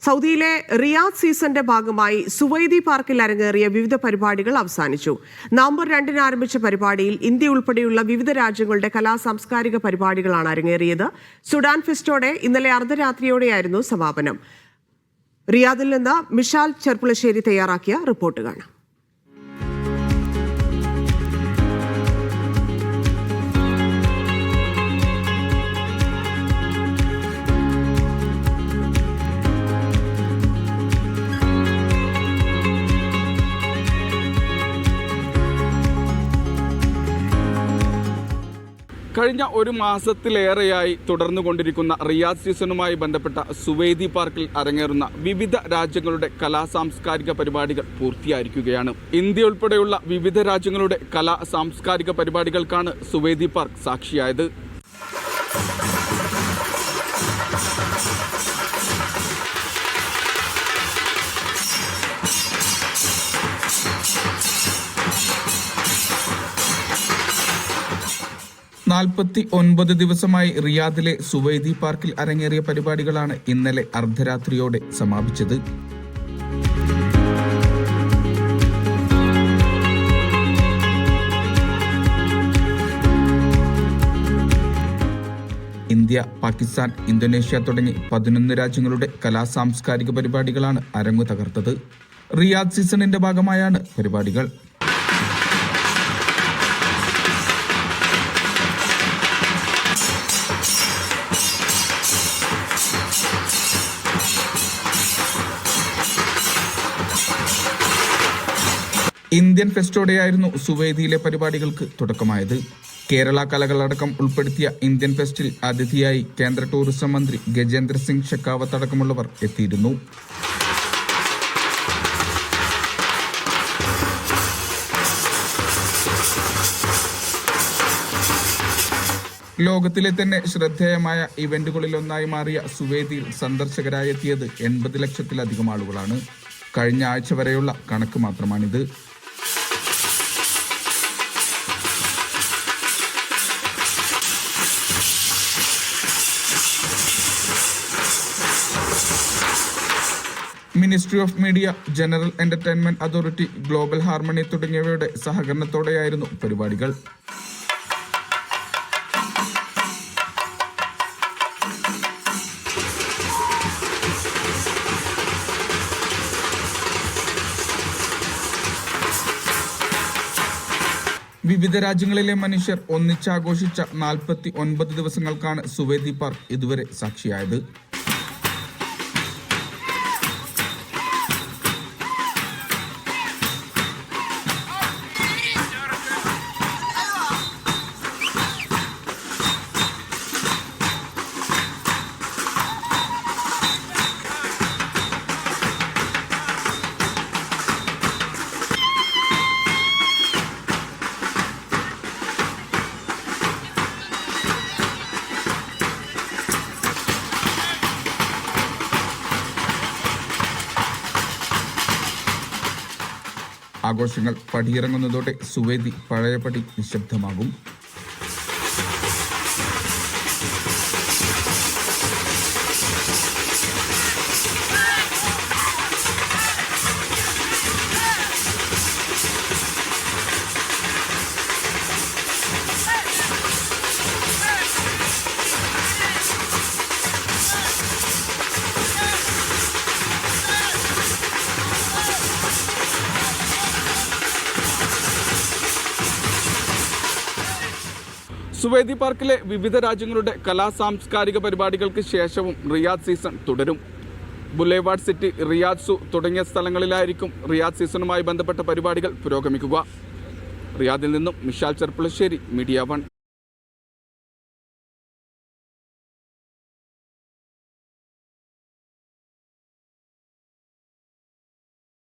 സൗദിയിലെ റിയാദ് സീസണിന്റെ ഭാഗമായി സുവൈദി പാർക്കിൽ അരങ്ങേറിയ വിവിധ പരിപാടികൾ അവസാനിച്ചു. നവംബർ 2-ന് ആരംഭിച്ച പരിപാടിയിൽ ഇന്ത്യ ഉൾപ്പെടെയുള്ള വിവിധ രാജ്യങ്ങളുടെ സാംസ്കാരിക പരിപാടികളാണ് അരങ്ങേറിയത്. സുഡാൻ ഫെസ്റ്റോടെ ഇന്നലെ അർദ്ധരാത്രിയോടെയായിരുന്നു സമാപനം. റിയാദിൽ നിന്ന് മിഷാൽ ചെർപ്പുളശ്ശേരി തയ്യാറാക്കിയ റിപ്പോർട്ട് കാണാം. കഴിഞ്ഞ ഒരു മാസത്തിലേറെയായി തുടർന്നുകൊണ്ടിരിക്കുന്ന റിയാദ് സീസണുമായി ബന്ധപ്പെട്ട സുവൈദി പാർക്കിൽ അരങ്ങേറുന്ന വിവിധ രാജ്യങ്ങളുടെ സാംസ്കാരിക പരിപാടികൾ പൂർത്തിയായിരിക്കുകയാണ്. ഇന്ത്യ ഉൾപ്പെടെയുള്ള വിവിധ രാജ്യങ്ങളുടെ സാംസ്കാരിക പരിപാടികൾക്കാണ് സുവൈദി പാർക്ക് സാക്ഷിയായത്. ദിവസമായി റിയാദിലെ സുവൈദി പാർക്കിൽ അരങ്ങേറിയ പരിപാടികളാണ് ഇന്നലെ അർദ്ധരാത്രിയോടെ സമാപിച്ചത്. ഇന്ത്യ, പാകിസ്ഥാൻ, ഇന്തോനേഷ്യ തുടങ്ങി 11 രാജ്യങ്ങളുടെ സാംസ്കാരിക പരിപാടികളാണ് അരങ്ങു തകർത്തത്. റിയാദ് സീസണിന്റെ ഭാഗമായാണ് പരിപാടികൾ. ഇന്ത്യൻ ഫെസ്റ്റോടെയായിരുന്നു സുവൈദിയിലെ പരിപാടികൾക്ക് തുടക്കമായത്. കേരള കലകളടക്കം ഉൾപ്പെടുത്തിയ ഇന്ത്യൻ ഫെസ്റ്റിൽ അതിഥിയായി കേന്ദ്ര ടൂറിസം മന്ത്രി ഗജേന്ദ്ര സിംഗ് ഷെഖാവത്ത് അടക്കമുള്ളവർ എത്തിയിരുന്നു. ലോകത്തിലെ തന്നെ ശ്രദ്ധേയമായ ഇവന്റുകളിലൊന്നായി മാറിയ സുവൈദിയിൽ സന്ദർശകരായി എത്തിയത് 80 ലക്ഷത്തിലധികം ആളുകളാണ്. കഴിഞ്ഞ ആഴ്ച വരെയുള്ള കണക്ക് മാത്രമാണിത്. Ministry of media, general entertainment authority, global harmony തുടങ്ങിയവയുടെ സഹകരണത്തോടെയായിരുന്നു പരിപാടികൾ. വിവിധ രാജ്യങ്ങളിലെ മനുഷ്യർ ഒന്നിച്ചാഘോഷിച്ച 49 ദിവസങ്ങൾക്കാണ് സുവൈദി പാർക്ക് ഇതുവരെ സാക്ഷിയായത്. ആഘോഷങ്ങൾ പടിയിറങ്ങുന്നതോടെ സുവൈദി പഴയപടി നിശബ്ദമാകും. സുവൈദി പാർക്കിലെ വിവിധ രാജ്യങ്ങളുടെ സാംസ്കാരിക പരിപാടികൾക്ക് ശേഷവും റിയാദ് സീസൺ തുടരും. ബുലേവാർഡ് സിറ്റി, റിയാദ് സൂ തുടങ്ങിയ സ്ഥലങ്ങളിലായിരിക്കും റിയാദ് സീസണുമായി ബന്ധപ്പെട്ട പരിപാടികൾ പുരോഗമിക്കുക. റിയാദിൽ നിന്നും മിഷാൽ ചെർപ്പുളശ്ശേരി, മീഡിയ 1.